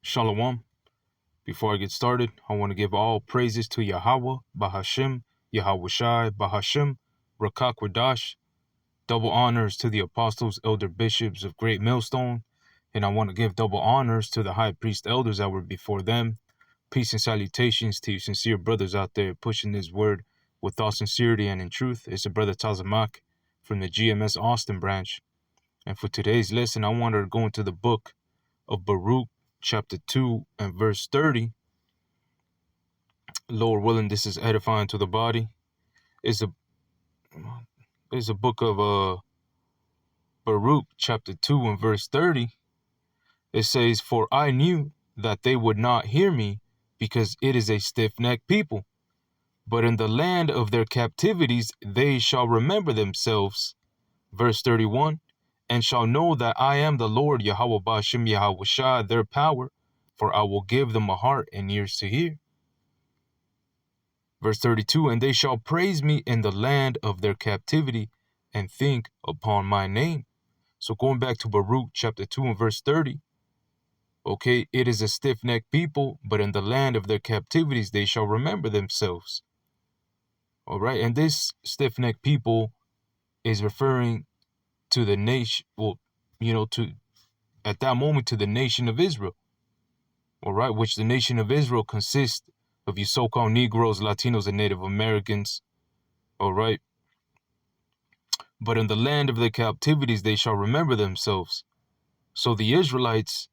Shalom. Before I get started, I want to give all praises to Yahweh, Bahashim, Yahweh Shai, Bahashim, Rakak Wadash. Double honors to the apostles, elder bishops of Great Millstone. And I want to give double honors to the high priest elders that were before them. Peace and salutations to you sincere brothers out there pushing this word with all sincerity and in truth. It's a brother Tazamak from the GMS Austin branch. And for today's lesson, I wanted to go into the book of Baruch, chapter 2 and verse 30. Lord willing, this is edifying to the body. It's a book of Baruch, chapter 2 and verse 30. It says, "For I knew that they would not hear me, because it is a stiff-necked people. But in the land of their captivities they shall remember themselves." Verse 31, "And shall know that I am the Lord Yahweh Bashim Yahweh Shah, their power, for I will give them a heart and ears to hear." Verse 32, "And they shall praise me in the land of their captivity and think upon my name." So going back to Baruch chapter 2 and verse 30, okay, it is a stiff-necked people, but in the land of their captivities they shall remember themselves. All right, and this stiff-necked people is referring to the nation, at that moment to the nation of Israel. All right, which the nation of Israel consists of you so-called Negroes, Latinos, and Native Americans. All right. But in the land of their captivities they shall remember themselves. So the Israelites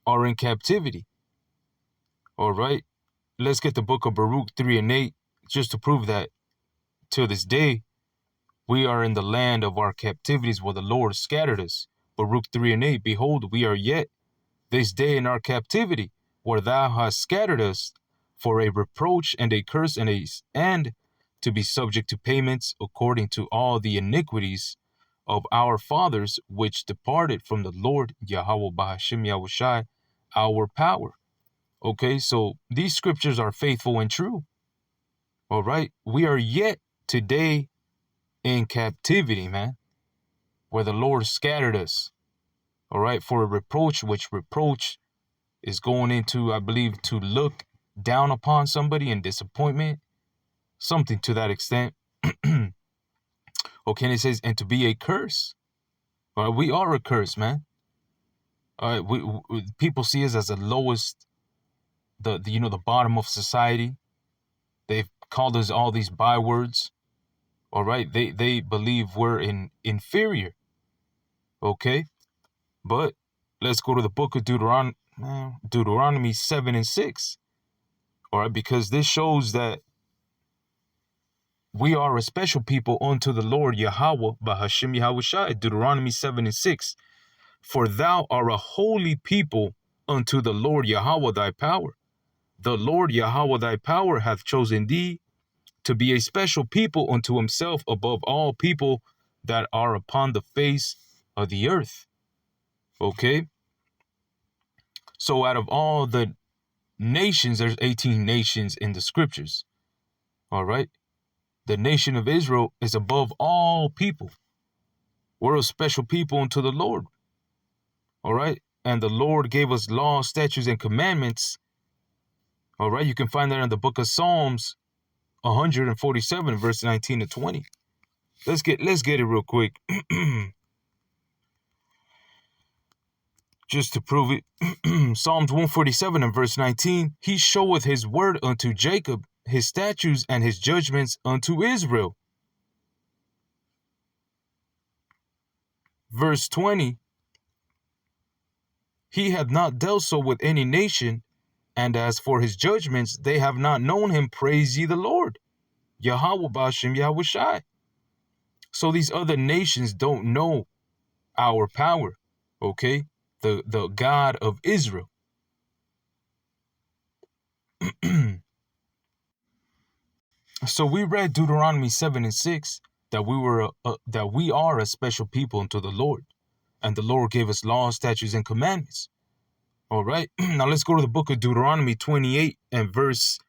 are in captivity. All right. Let's get the book of Baruch 3 and 8 just to prove that to this day we are in the land of our captivities where the Lord scattered us. Baruch 3 and 8, "Behold, we are yet this day in our captivity, where thou hast scattered us, for a reproach and a curse and to be subject to payments according to all the iniquities of our fathers, which departed from the Lord Yahweh Bahashim Yahushai, our power." Okay, so these scriptures are faithful and true. All right, we are yet today in captivity, man, where the Lord scattered us. All right, for a reproach, which reproach is going into, I believe, to look down upon somebody in disappointment, something to that extent. Okay, and it says, and to be a curse. All right, we are a curse, man. All right, we people see us as the lowest, the bottom of society. They've called us all these bywords. All right, they believe we're inferior. Okay, but let's go to the book of Deuteronomy 7 and 6. All right, because this shows that we are a special people unto the Lord Yahweh Bahashim Yahushai. Deuteronomy 7 and 6. "For thou art a holy people unto the Lord Yahweh thy power. The Lord Yahweh thy power hath chosen thee to be a special people unto himself above all people that are upon the face of the earth." Okay? So out of all the nations, there's 18 nations in the scriptures. All right? The nation of Israel is above all people. We're a special people unto the Lord. All right? And the Lord gave us laws, statutes, and commandments. All right? You can find that in the book of Psalms 147, verse 19 to 20. Let's get it real quick. Just to prove it. Psalms 147 and verse 19. "He showeth his word unto Jacob, his statutes and his judgments unto Israel." Verse 20. "He hath not dealt so with any nation, and as for his judgments, they have not known him. Praise ye the Lord. Yahweh Bashim Yahushai." So these other nations don't know our power, okay? The God of Israel. So we read Deuteronomy 7 and 6 that we are a special people unto the Lord, and the Lord gave us laws, statutes, and commandments. All right. Now let's go to the book of Deuteronomy 28 and verse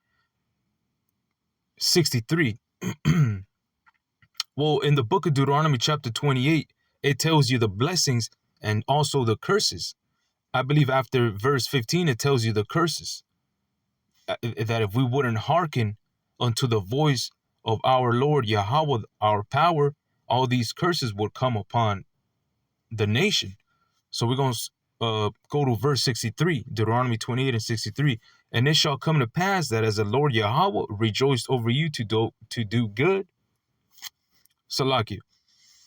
63. Well, in the book of Deuteronomy chapter 28, it tells you the blessings and also the curses. I believe after verse 15, it tells you the curses. That if we wouldn't hearken unto the voice of our Lord Yahweh, our power, all these curses would come upon the nation. So we're going to go to verse 63, Deuteronomy 28 and 63. And it shall come to pass that as the Lord Yahweh rejoiced over you to do good. Salakia,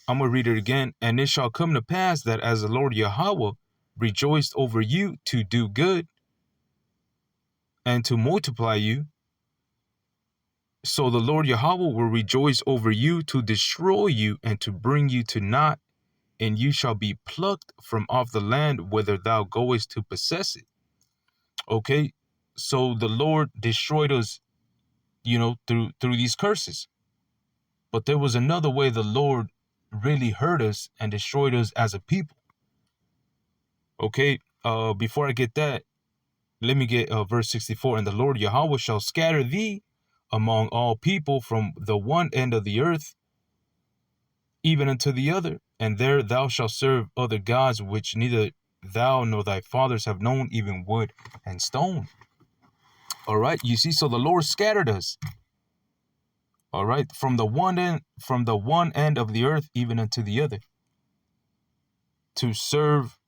I'm going to read it again. And it shall come to pass that as the Lord Yahweh rejoiced over you to do good and to multiply you, so the Lord Yahweh will rejoice over you to destroy you and to bring you to naught, and you shall be plucked from off the land whither thou goest to possess it. Okay, so the Lord destroyed us, through these curses. But there was another way the Lord really hurt us and destroyed us as a people. Okay, before I get that, let me get verse 64. And the Lord Yahweh shall scatter thee among all people from the one end of the earth even unto the other, and there thou shalt serve other gods which neither thou nor thy fathers have known, even wood and stone. All right, you see, so the Lord scattered us. All right, from the one end of the earth even unto the other, to serve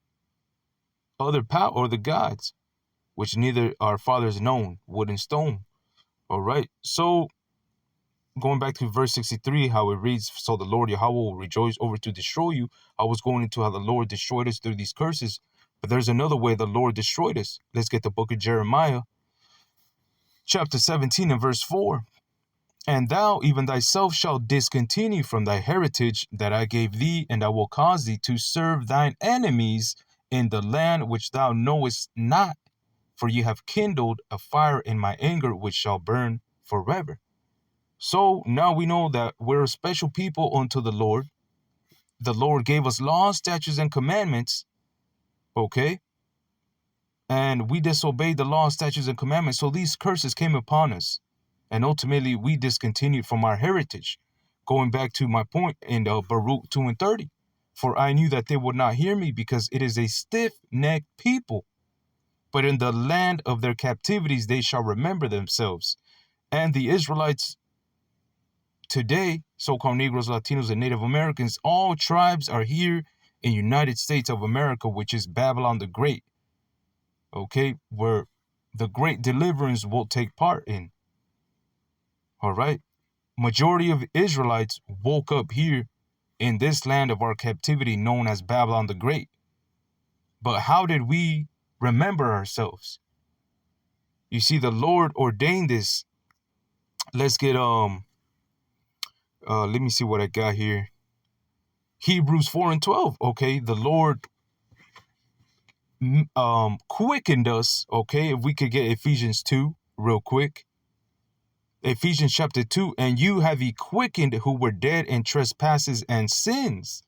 other power or the gods which neither our fathers known, wood and stone. All right, so going back to verse 63, how it reads, so the Lord Yahweh will rejoice over to destroy you. I was going into how the Lord destroyed us through these curses, but there's another way the Lord destroyed us. Let's get the book of Jeremiah, chapter 17 and verse 4. And thou even thyself shalt discontinue from thy heritage that I gave thee, and I will cause thee to serve thine enemies in the land which thou knowest not, for you have kindled a fire in my anger which shall burn forever. So now we know that we're a special people unto the Lord. The Lord gave us laws, statutes, and commandments, okay? And we disobeyed the laws, statutes, and commandments, so these curses came upon us. And ultimately, we discontinued from our heritage. Going back to my point in Baruch 2 and 30. For I knew that they would not hear me, because it is a stiff-necked people. But in the land of their captivities they shall remember themselves. And the Israelites today, so-called Negroes, Latinos, and Native Americans, all tribes are here in United States of America, which is Babylon the Great, okay, where the great deliverance will take part in. All right, majority of Israelites woke up here in this land of our captivity known as Babylon the Great. But how did we remember ourselves? You see, the Lord ordained this. Let's get let me see what I got here. Hebrews 4 and 12. Okay, the Lord quickened us. Okay, if we could get Ephesians 2 real quick. Ephesians chapter 2. And you have he quickened who were dead in trespasses and sins.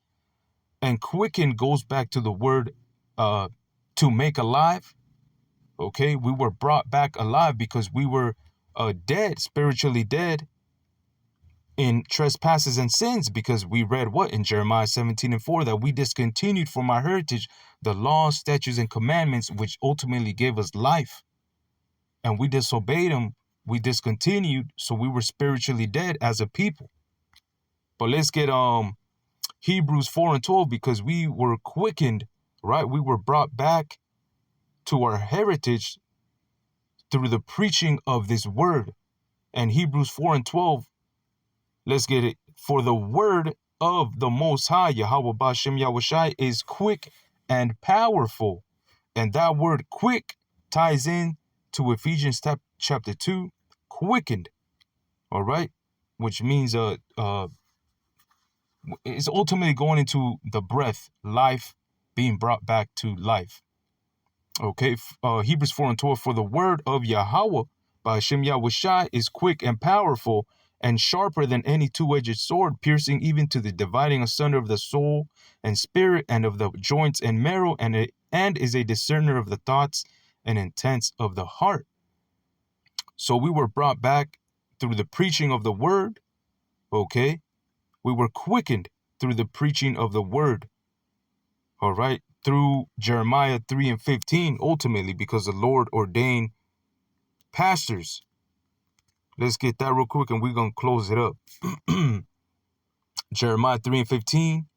And quicken goes back to the word to make alive. Okay, we were brought back alive because we were dead, spiritually dead in trespasses and sins, because we read what in Jeremiah 17 and 4, that we discontinued from our heritage the laws, statutes, and commandments which ultimately gave us life. And we disobeyed them, we discontinued, so we were spiritually dead as a people. But let's get Hebrews 4 and 12, because we were quickened, right? We were brought back to our heritage through the preaching of this word. And Hebrews 4 and 12, let's get it. For the word of the Most High, Yahweh Bashem Yahushai, is quick and powerful. And that word quick ties in to Ephesians chapter 2, quickened. All right, which means it's ultimately going into the breath, life, being brought back to life. Okay, Hebrews 4 and 12, for the word of Yahweh by Hashem Yahushai is quick and powerful and sharper than any two-edged sword, piercing even to the dividing asunder of the soul and spirit and of the joints and marrow, and is a discerner of the thoughts and intents of the heart. So we were brought back through the preaching of the word. Okay, we were quickened through the preaching of the word. All right, through Jeremiah 3 and 15, ultimately, because the Lord ordained pastors. Let's get that real quick and we're going to close it up. Jeremiah 3 and 15.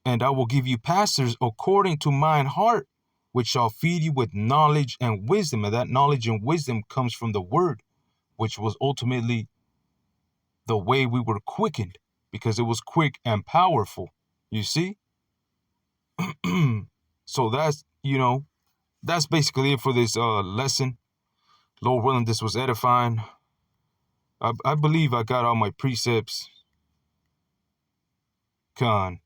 And I will give you pastors according to mine heart, which shall feed you with knowledge and wisdom. And that knowledge and wisdom comes from the word, which was ultimately the way we were quickened, because it was quick and powerful. You see? So that's, that's basically it for this lesson. Lord willing, this was edifying. I believe I got all my precepts. Khan.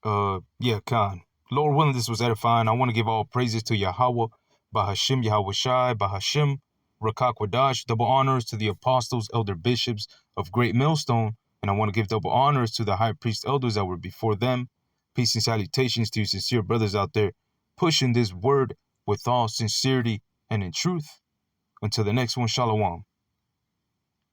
Khan. Lord willing, this was edifying. I want to give all praises to Yahweh, Bahashim, Yahweh Shai, Bahashim, Rakakwadash, double honors to the apostles, elder bishops of Great Millstone, and I want to give double honors to the high priest elders that were before them. Peace and salutations to you sincere brothers out there, pushing this word with all sincerity and in truth. Until the next one, Shalom.